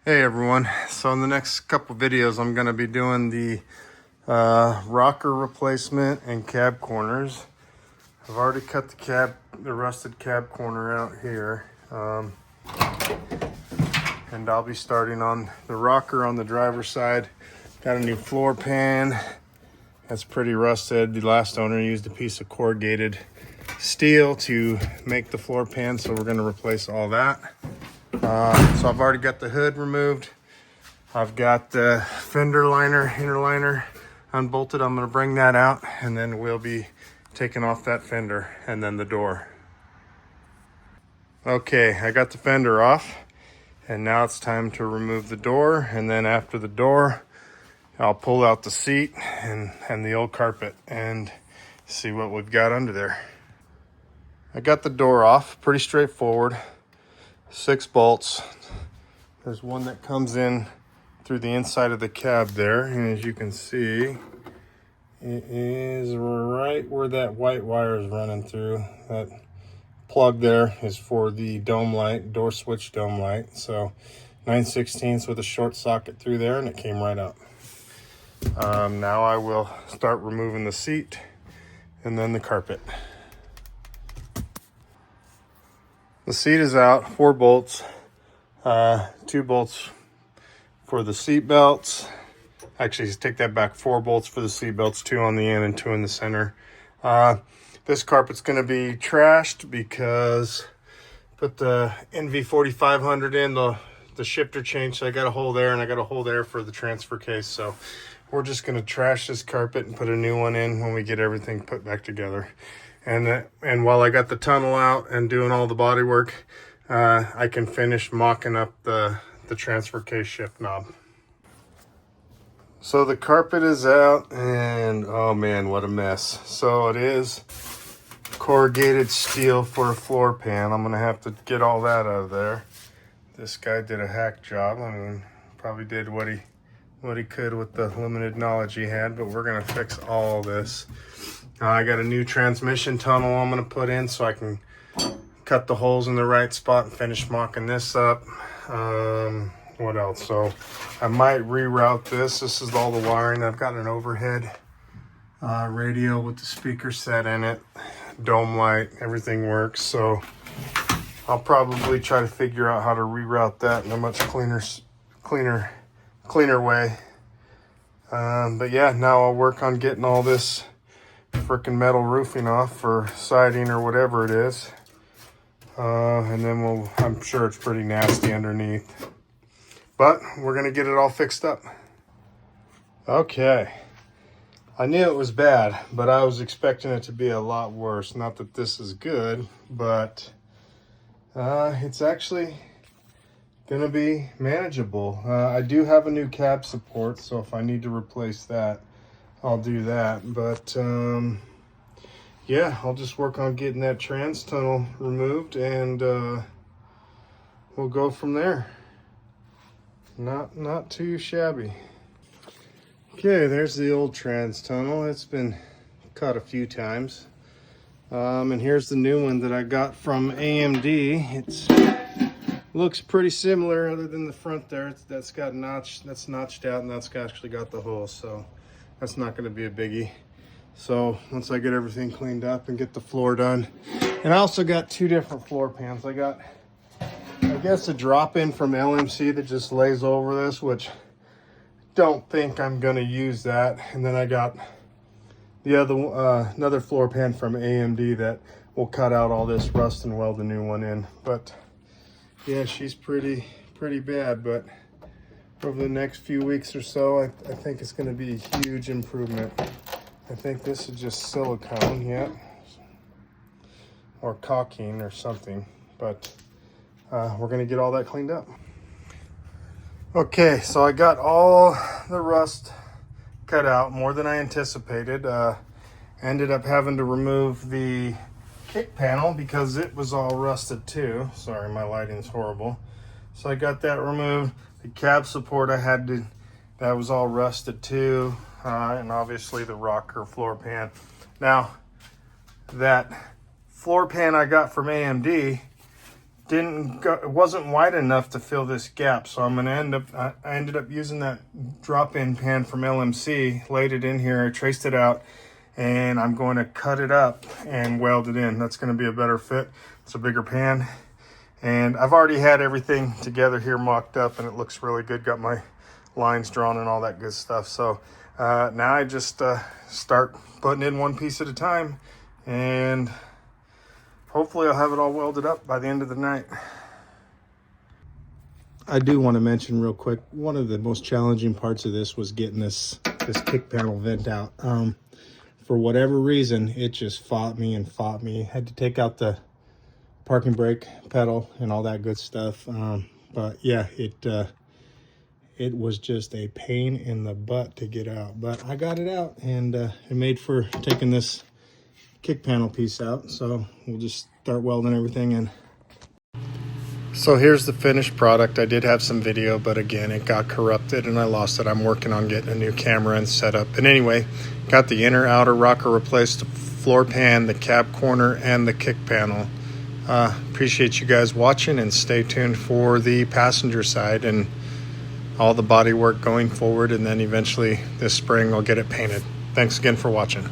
Hey everyone, so in the next couple videos I'm going to be doing the rocker replacement and cab corners. I've already cut the rusted cab corner out here, and I'll be starting on the rocker on the driver's side. Got a new floor pan that's pretty rusted. The last owner used a piece of corrugated steel to make the floor pan, so we're going to replace all that. So I've already got the hood removed. I've got the fender liner, inner liner unbolted. I'm going to bring that out, and then we'll be taking off that fender and then the door. Okay, I got the fender off, and now it's time to remove the door. And then after the door, I'll pull out the seat and the old carpet and see what we've got under there. I got the door off, pretty straightforward. 6 bolts. There's one that comes in through the inside of the cab there, and as you can see, it is right where that white wire is running through. That plug there is for the dome light, door switch dome light. So 9/16 with a short socket through there, and it came right up. Now I will start removing the seat and then the carpet. The seat is out, 4 bolts, 2 bolts for the seat belts. Actually, take that back, 4 bolts for the seat belts, 2 on the end and 2 in the center. This carpet's going to be trashed because put the NV4500 in, the shifter changed, so I got a hole there, and I got a hole there for the transfer case. So we're just going to trash this carpet and put a new one in when we get everything put back together. And while I got the tunnel out and doing all the body work, I can finish mocking up the transfer case shift knob. So the carpet is out, and oh man, what a mess. So it is corrugated steel for a floor pan. I'm gonna have to get all that out of there. This guy did a hack job. I mean, probably did what he could with the limited knowledge he had, but we're gonna fix all this. I got a new transmission tunnel I'm gonna put in so I can cut the holes in the right spot and finish mocking this up. What else? So I might reroute this. This is all the wiring. I've got an overhead radio with the speaker set in it, dome light, everything works. So I'll probably try to figure out how to reroute that in a much cleaner way. But yeah, now I'll work on getting all this freaking metal roofing off for siding or whatever it is. And then I'm sure it's pretty nasty underneath, but we're gonna get it all fixed up. Okay, I knew it was bad, but I was expecting it to be a lot worse. Not that this is good, but it's actually gonna be manageable. I do have a new cab support, so if I need to replace that, I'll do that. But yeah, I'll just work on getting that trans tunnel removed, and we'll go from there. Not too shabby. Okay, there's the old trans tunnel. It's been cut a few times. And here's the new one that I got from AMD. It looks pretty similar, other than the front there. That's notched out, and that's actually got the hole, so that's not going to be a biggie. So once I get everything cleaned up and get the floor done, and I also got 2 different floor pans. I got, I guess, a drop-in from LMC that just lays over this, which don't think I'm going to use that. And then I got the other another floor pan from AMD that will cut out all this rust and weld the new one in. But yeah, she's pretty bad, but over the next few weeks or so, I think it's going to be a huge improvement. I think this is just silicone, yeah, or caulking or something, but we're going to get all that cleaned up. Okay, so I got all the rust cut out, more than I anticipated. Ended up having to remove the kick panel because it was all rusted too. Sorry, my lighting's horrible. So I got that removed. The cab support that was all rusted too. And obviously the rocker floor pan. Now, that floor pan I got from AMD it wasn't wide enough to fill this gap. So I'm gonna I ended up using that drop-in pan from LMC, laid it in here, I traced it out, and I'm going to cut it up and weld it in. That's going to be a better fit. It's a bigger pan. And I've already had everything together here mocked up, and it looks really good. Got my lines drawn and all that good stuff. So now I just start putting in one piece at a time, and hopefully I'll have it all welded up by the end of the night. I do want to mention real quick, one of the most challenging parts of this was getting this kick panel vent out. For whatever reason, it just fought me and fought me. Had to take out the parking brake pedal and all that good stuff. But yeah, it was just a pain in the butt to get out. But I got it out, and it made for taking this kick panel piece out. So we'll just start welding everything in. So here's the finished product. I did have some video, but again, it got corrupted and I lost it. I'm working on getting a new camera and setup. But anyway, got the inner outer rocker replaced, the floor pan, the cab corner, and the kick panel. Appreciate you guys watching, and stay tuned for the passenger side and all the body work going forward, and then eventually this spring I'll get it painted. Thanks again for watching.